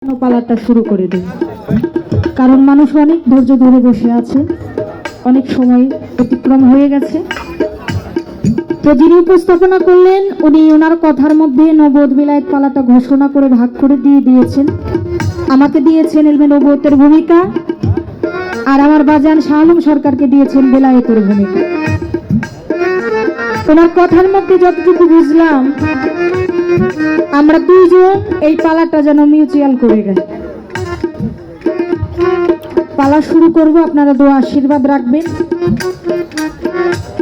পালাটা শুরু করে দিই, কারণ মানুষ অনেক ধৈর্য ধরে বসে আছে, অনেক সময় অতিক্রম হয়ে গেছে। তো যিনি উপস্থাপনা করলেন উনি ওনার কথার মধ্যে নবুয়ত বিলায়েত পালাটা ঘোষণা করে ভাগ করে দিয়েছেন। আমাকে দিয়েছেন এলমে নবুয়তের ভূমিকা, আর আমার বাজান শাহ আলম সরকারকে দিয়েছেন বেলায়েতের ভূমিকা। ওনার কথার মধ্যে যতটুকু বুঝলাম, আমরা দুইজন এই পালাটা যেন মিউচুয়াল করে গেছে। পালা শুরু করব, আপনারা দোয়া আশীর্বাদ রাখবেন।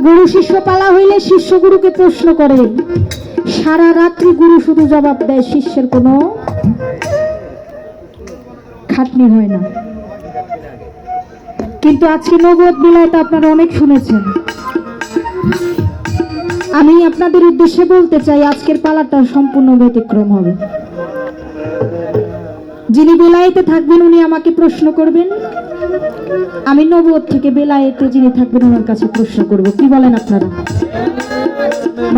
গুরু শিষ্য পালা হইলে শিষ্য গুরুকে প্রশ্ন করে, সারা রাত্রি গুরু শুধু জবাব দেয়, শিষ্যের কোনো খাটনি হয় না। কিন্তু আজকে নবুয়ত বিলায়েত আপনারা অনেক শুনেছেন। আমি আপনাদের উদ্দেশ্যে বলতে চাই, আজকের পালাটা সম্পূর্ণ ব্যতিক্রম হবে। যিনি বেলায়েতে থাকবেন উনি আমাকে প্রশ্ন করবেন, আমি নবুয়ত থেকে বেলায়েতে যিনি থাকবেন ওনার কাছে প্রশ্ন করব। কি বলেন আপনারা?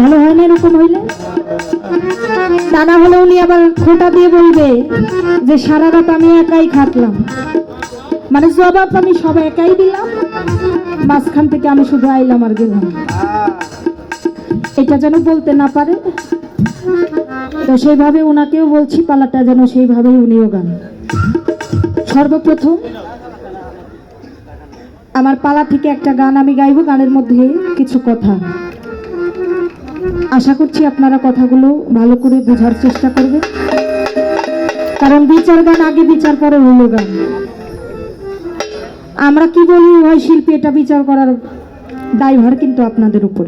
ভালো হয় না এরকম হইলে? তা না হলে উনি আবার খোঁটা দিয়ে বলবে যে সারা রাত আমি একাই খাটলাম, মানে জবাব আমি সব একাই দিলাম, মাঝখান থেকে আমি শুধু আইলাম আর গেলাম। এটা যেন বলতে না পারে, তো সেইভাবে ওনাকেও বলছি পালাটা যেন সেইভাবেই উনিও গান। সর্বপ্রথম আমার পালা থেকে একটা গান আমি গাইব, গানের মধ্যে কিছু কথা। আশা করছি আপনারা কথাগুলো ভালো করে বোঝার চেষ্টা করবেন, কারণ বিচার গান আগে, বিচার পরে হইল গান। আমরা কি বলি হয় শিল্পী, এটা বিচার করার দায়ভার কিন্তু আপনাদের উপর।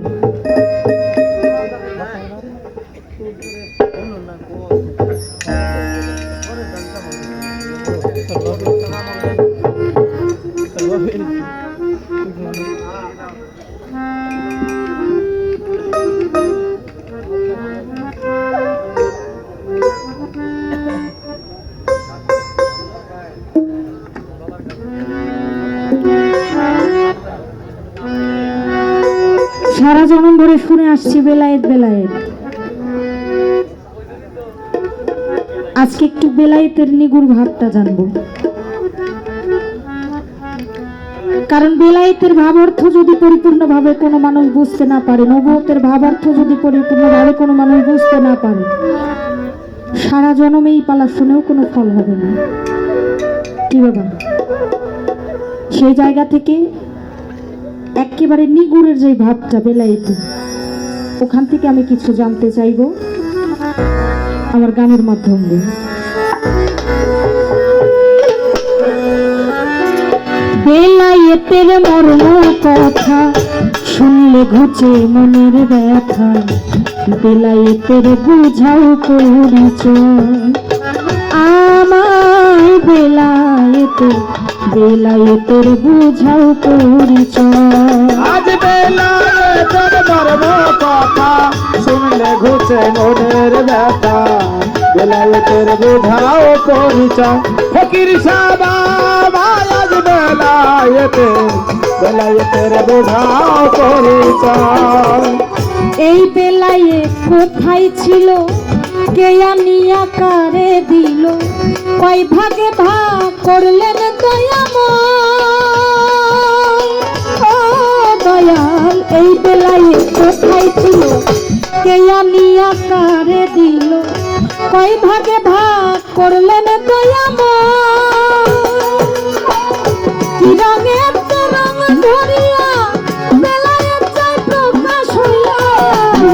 সারা জনম ধরে শুনে আসছি বেলায়েত বেলায়েত, আজকে একটু বেলায়েতের নিগুড় ভাবটা জানবো। কারণ বেলায়েতের ভাবার্থ যদি পরিপূর্ণভাবে কোনো মানুষ বুঝতে না পারে, নবুয়তের ভাবার্থ যদি পরিপূর্ণভাবে কোনো মানুষ বুঝতে না পারে, সারা জনমে এই পালা শুনেও কোনো ফল হবে না। কি বাবা? সেই জায়গা থেকে একেবারে নিগুড়ের যে ভাবটা বেলায়েতে, ওখান থেকে আমি কিছু জানতে চাইব আমার গানের মাধ্যমে। বেলায়েতের মর্ম কথা শুনলে ঘুচে মনের ব্যথা, বেলায়েতের বুঝাও পরিচয় আমায়, বেলায়েতের বুঝাও পরিচয়। আজ বেলায়েতের মর্ম কথা শুনলে ঘুচে মনের ব্যথা, বেলায়েতের বুঝাও পরিচয়। ফকির সাহেব আজ বেলায়েতের বুঝাও পরিচয়। এই বেলায়েত কোথায় ছিল, কে আনিয়া কারে দিল, কয় ভাগে ভাগ করলেন দয়াময়। ও দয়াল, এই বেলায়েত কোথায় ছিল, কে আনিয়া কারে দিল, কয় ভাগে ভাগ করলেন দয়াময়। কি রঙের রং ধরিয়া বেলায়েত চাই প্রকাশ হইয়া,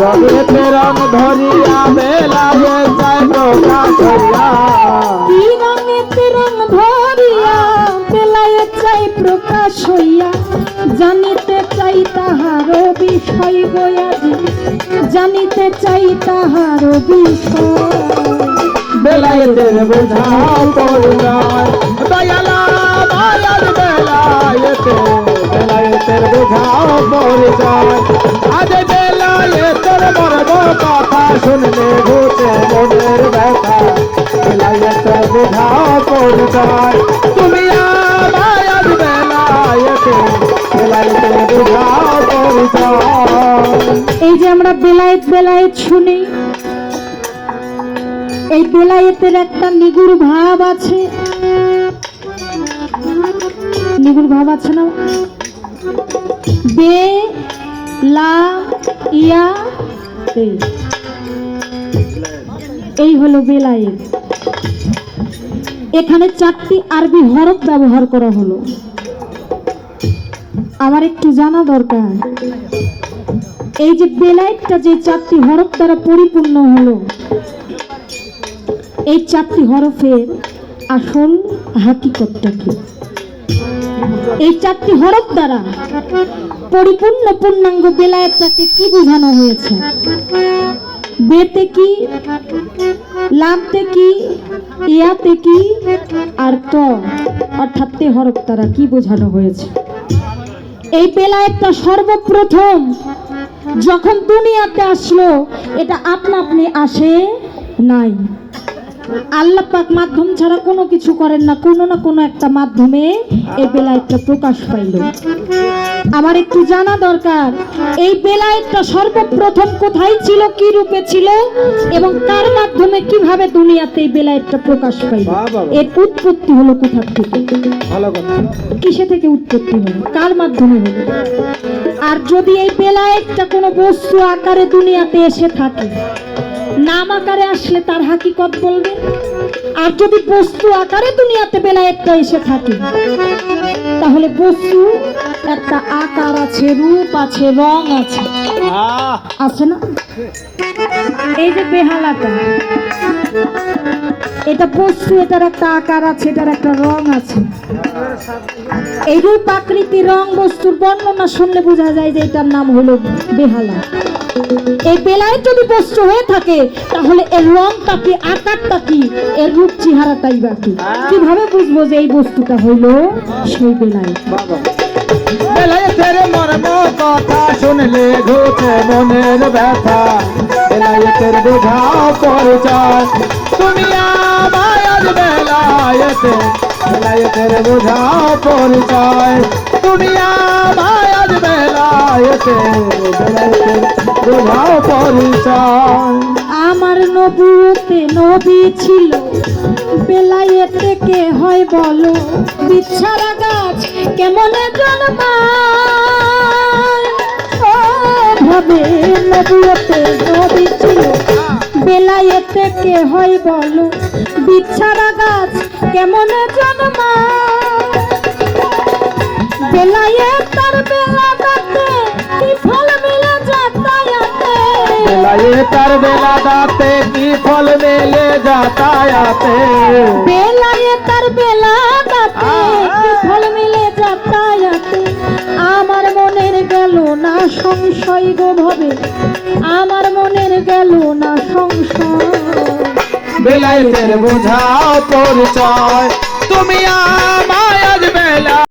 রঙের রং ধরিয়া বেলায়েত চাই প্রকাশ হইয়া, কি রঙের রং ধরিয়া বেলায়েত চাই প্রকাশ হইয়া, জানিতে চাই তাহার বিষয় গয়াজি, জানিতে চাই তাহার বিষয়। বেলায়েতের বুঝাও পরিচয়। দয়ালা দয়াল বেলায়েতের বুঝাও পরিচয়। আজ বেলায়েতের মর্ম কথা শুনলে ঘুচে মনের ব্যথা, বেলায়েতের বুঝাও পরিচয়। তুমি আমায় আজ বেলায়েতের বুঝাও পরিচয়। এই যে আমরা বেলায়েত বেলায়েত শুনি, এই বেলায়েতের একটা নিগুড় ভাব আছে, নিগুড় ভাব আছে না? বে লা ইয়া তে, এই হলো বেলায়েত। এখানে 4টি আরবি হরফ ব্যবহার করা হলো। আমার একটু জানা দরকার, এই যে বেলায়েতটা যে 4টি হরফ দ্বারা পরিপূর্ণ হলো, এই 4টি হরফের আসল হাকিকতটা কি? এই 4টি হরফ দ্বারা পরিপূর্ণ পূর্ণাঙ্গ বেলায়েতটাকে কি বোঝানো হয়েছে? বেতে কি, লামতে কি, ইয়াতে কি, আর ত অর্থাৎ তে হরফ দ্বারা কি বোঝানো হয়েছে? এই বেলায়েতটা সর্বপ্রথম যখন দুনিয়াতে আসলো, এটা আপনা আপনি আসে নাই। আল্লাহ পাক মাধ্যম ছাড়া কোনো কিছু করেন না, কোনো না কোনো একটা মাধ্যমে এই বেলায়েতটা প্রকাশ পাইল। আমার একটু জানা দরকার, এই বেলায়েতটা সর্বপ্রথম কোথায় ছিল, কি রূপে ছিল, এবং কার মাধ্যমে কিভাবে দুনিয়াতে এই বেলায়েতটা প্রকাশ পাইল? এর উৎপত্তি হলো কোথা থেকে? ভালো কথা। কিসে থেকে উৎপত্তি হলো, কার মাধ্যমে হলো? আর যদি এই বেলায়েতটা কোনো বস্তু আকারে দুনিয়াতে এসে থাকে, নাম আকারে আসলে তার হাকিকত বলবে। আর যদি বস্তু আকারে দুনিয়াতে বেলায়েতটা এসে থাকে, তাহলে বস্তু একটা আকার আছে, রূপ আছে, রং আছে, আছে না? এই যে বেহালাটা, এটা বস্তু, এটার একটা আকার আছে, এটার একটা রং আছে। এই রূপ আকৃতি রং বস্তুর বর্ণনা শুনলে বোঝা যায় যে এটার নাম হলো বেহালা। এই বেলায়েত যদি বস্তু হয়ে থাকে, তাহলে এর রংটা কি, আকারটা কি, এর রূপ চেহারাটাই বা কি? কিভাবে বুঝবো যে এই বস্তুটা হইলো সেই বেলায়েত? বেলায়েতের মর্ম কথা শুনলে ঘুচে মনের ব্যথা, বেলায়েতের বোঝাও পরিচয় তুমি আমায় আজ বেলায়েতে, বেলায়েতের বোঝাও পরিচয় তুমি আমায় আজ বেলায়েতে, বেলায়েতের বোঝাও পরিচয়। আমার নবুয়তে নবী ছিল, বেলায়েতে কে হয় বলো? বিছারা গাছ কেমনে জন্মায়, ও ভাবে নবুয়তে নবী ছিল, বেলায়েতে কে হয় বলো? বিছারা গাছ কেমনে জন্মায়, বেলায়েত তার বেলাদাতে কি ফল মিলে যাতায়াতে, বেলায়েতের বেলাদাতে কি ফল মেলে যাতায়াতে, বেলায়েতের বেলাদাতে কি ফল মিলে যাতায়াতে। আমার মনের গেল না সংশয় গো ভবে, আমার মনের গেল না সংশয়, বেলায়েতের বোঝাও পরিচয় তুমি আমায় আজ বেলা